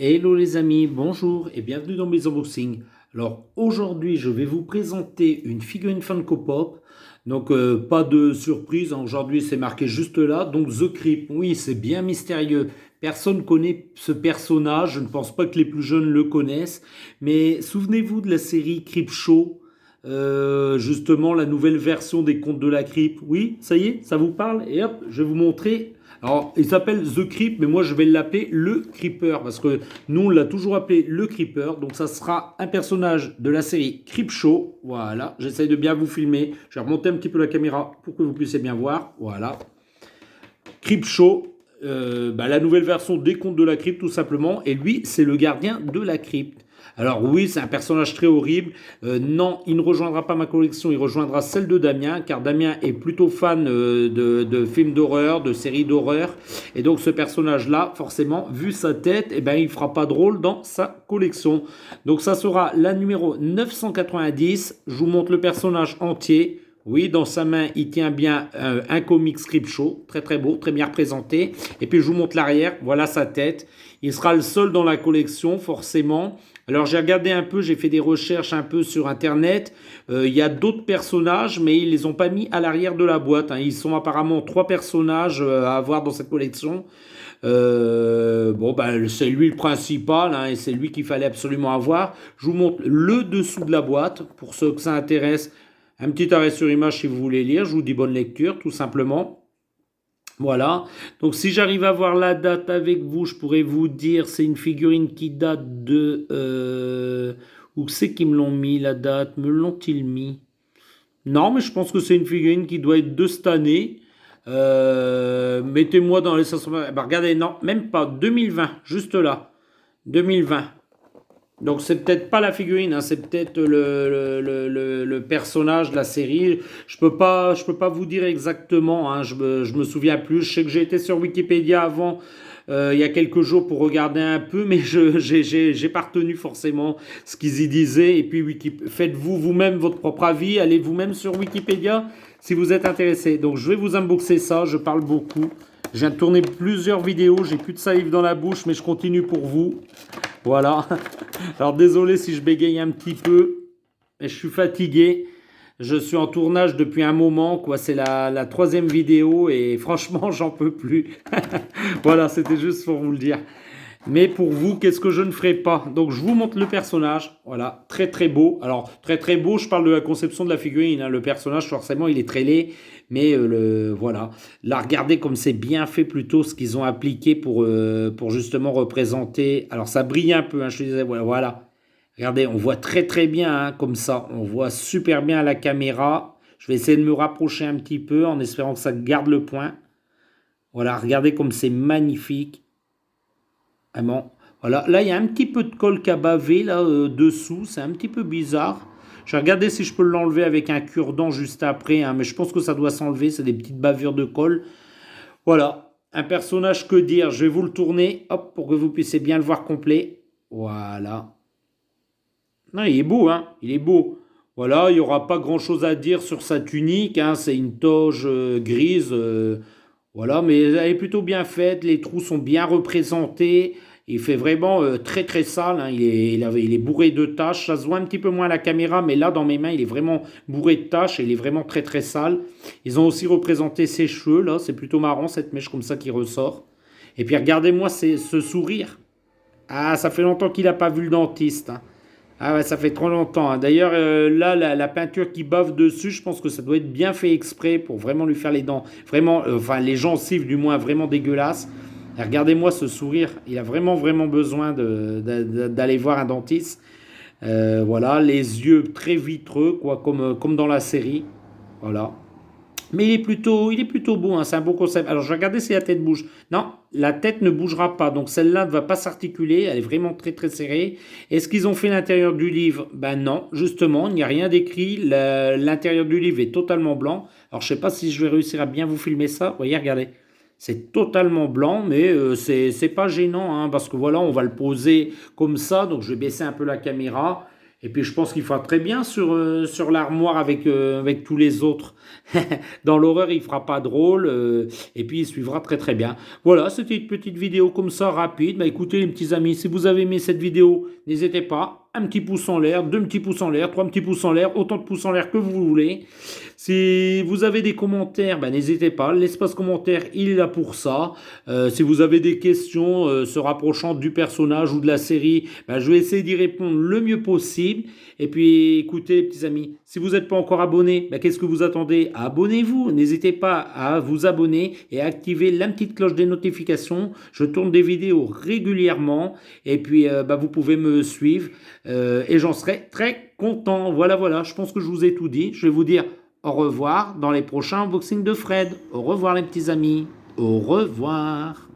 Hello les amis, bonjour et bienvenue dans mes unboxings. Alors aujourd'hui je vais vous présenter une figurine Funko Pop. Donc pas de surprise, hein, aujourd'hui c'est marqué juste là. Donc The Crypt, oui c'est bien mystérieux. Personne connaît ce personnage, je ne pense pas que les plus jeunes le connaissent. Mais souvenez-vous de la série Crypt Show, justement la nouvelle version des Contes de la Crypte. Oui, ça y est, ça vous parle? Et hop, je vais vous montrer. Alors, il s'appelle The Crypt, mais moi je vais l'appeler le Creeper, parce que nous on l'a toujours appelé le Creeper. Donc ça sera un personnage de la série Creep Show. Voilà, j'essaye de bien vous filmer. Je vais remonter un petit peu la caméra pour que vous puissiez bien voir. Voilà. Creep Show, la nouvelle version des Contes de la Crypte tout simplement. Et lui, c'est le gardien de la crypte. Alors oui, c'est un personnage très horrible. Non, il ne rejoindra pas ma collection, il rejoindra celle de Damien, car Damien est plutôt fan de films d'horreur, de séries d'horreur. Et donc ce personnage-là, forcément, vu sa tête, eh ben, il ne fera pas de rôle dans sa collection. Donc ça sera la numéro 990. Je vous montre le personnage entier. Oui, dans sa main, il tient bien un comic script show, très très beau, très bien représenté. Et puis je vous montre l'arrière, voilà sa tête. Il sera le seul dans la collection, forcément. Alors j'ai regardé un peu, j'ai fait des recherches un peu sur Internet. Il y a d'autres personnages, mais ils les ont pas mis à l'arrière de la boîte, hein. Ils sont apparemment 3 personnages à avoir dans cette collection. C'est lui le principal, hein, et c'est lui qu'il fallait absolument avoir. Je vous montre le dessous de la boîte, pour ceux que ça intéresse. Un petit arrêt sur image si vous voulez lire. Je vous dis bonne lecture, tout simplement. Voilà. Donc, si j'arrive à voir la date avec vous, je pourrais vous dire, c'est une figurine qui date de... où c'est qu'ils me l'ont mis, la date? Me l'ont-ils mis? Non, mais je pense que c'est une figurine qui doit être de cette année. Mettez-moi dans les 500... regardez, non, même pas. 2020, juste là. 2020. Donc c'est peut-être pas la figurine, hein, c'est peut-être le personnage de la série. Je peux pas vous dire exactement, hein, je me souviens plus. Je sais que j'ai été sur Wikipédia avant, il y a quelques jours pour regarder un peu, mais j'ai pas retenu forcément ce qu'ils y disaient. Et puis faites-vous vous-même votre propre avis, allez vous-même sur Wikipédia si vous êtes intéressé. Donc je vais vous unboxer ça, je parle beaucoup. Je viens de tourner plusieurs vidéos, j'ai plus de salive dans la bouche, mais je continue pour vous. Voilà. Alors désolé si je bégaye un petit peu, mais je suis fatigué. Je suis en tournage depuis un moment, quoi. C'est la troisième vidéo et franchement, j'en peux plus. Voilà, c'était juste pour vous le dire. Mais pour vous, qu'est-ce que je ne ferai pas? Donc je vous montre le personnage. Voilà, très très beau. Alors très très beau, je parle de la conception de la figurine, hein. Le personnage, forcément, il est très laid. Mais voilà. Là, regardez comme c'est bien fait plutôt ce qu'ils ont appliqué pour justement représenter. Alors ça brille un peu, hein, je te disais, voilà, voilà. Regardez, on voit très très bien, hein, comme ça. On voit super bien à la caméra. Je vais essayer de me rapprocher un petit peu en espérant que ça garde le point. Voilà, regardez comme c'est magnifique. Vraiment. Voilà. Là, il y a un petit peu de colle qui a bavé là, dessous. C'est un petit peu bizarre. Je vais regarder si je peux l'enlever avec un cure-dent juste après, hein, mais je pense que ça doit s'enlever. C'est des petites bavures de colle. Voilà. Un personnage, que dire? Je vais vous le tourner, hop, pour que vous puissiez bien le voir complet. Voilà. Non, il est beau, hein. Il est beau. Voilà, il n'y aura pas grand-chose à dire sur sa tunique, hein. C'est une toge grise. Voilà, mais elle est plutôt bien faite. Les trous sont bien représentés. Il fait vraiment très très sale, hein. Il est bourré de taches. Ça se voit un petit peu moins à la caméra, mais là dans mes mains, il est vraiment bourré de taches et il est vraiment très très sale. Ils ont aussi représenté ses cheveux, là. C'est plutôt marrant cette mèche comme ça qui ressort. Et puis regardez-moi ce sourire. Ah, ça fait longtemps qu'il n'a pas vu le dentiste, hein. Ah ouais, ça fait trop longtemps, hein. D'ailleurs, là, la peinture qui bave dessus, je pense que ça doit être bien fait exprès pour vraiment lui faire les dents, vraiment, enfin les gencives du moins vraiment dégueulasses. Et regardez-moi ce sourire, il a vraiment vraiment besoin d'aller voir un dentiste. Voilà, les yeux très vitreux, quoi, comme dans la série. Voilà. Mais il est plutôt beau, hein, c'est un beau concept. Alors je vais regarder si la tête bouge. Non, la tête ne bougera pas, donc celle-là ne va pas s'articuler, elle est vraiment très très serrée. Est-ce qu'ils ont fait l'intérieur du livre? Ben non, justement, il n'y a rien d'écrit. L'intérieur du livre est totalement blanc. Alors je ne sais pas si je vais réussir à bien vous filmer ça. Vous voyez, regardez. C'est totalement blanc, mais c'est pas gênant, hein, parce que voilà, on va le poser comme ça. Donc je vais baisser un peu la caméra. Et puis je pense qu'il fera très bien sur l'armoire avec tous les autres. Dans l'horreur, il fera pas drôle. Et puis il suivra très très bien. Voilà, c'était une petite vidéo comme ça, rapide. Bah écoutez les petits amis, si vous avez aimé cette vidéo, n'hésitez pas. Un petit pouce en l'air, deux petits pouces en l'air, trois petits pouces en l'air, autant de pouces en l'air que vous voulez. Si vous avez des commentaires, bah, n'hésitez pas. L'espace commentaire, il est là pour ça. Si vous avez des questions se rapprochant du personnage ou de la série, bah, je vais essayer d'y répondre le mieux possible. Et puis, écoutez, les petits amis, si vous n'êtes pas encore abonné, bah, qu'est-ce que vous attendez? Abonnez-vous. N'hésitez pas à vous abonner et à activer la petite cloche des notifications. Je tourne des vidéos régulièrement. Et puis, bah, vous pouvez me suivre. Et j'en serai très content. Voilà, voilà. Je pense que je vous ai tout dit. Je vais vous dire au revoir dans les prochains unboxings de Fred. Au revoir, les petits amis. Au revoir.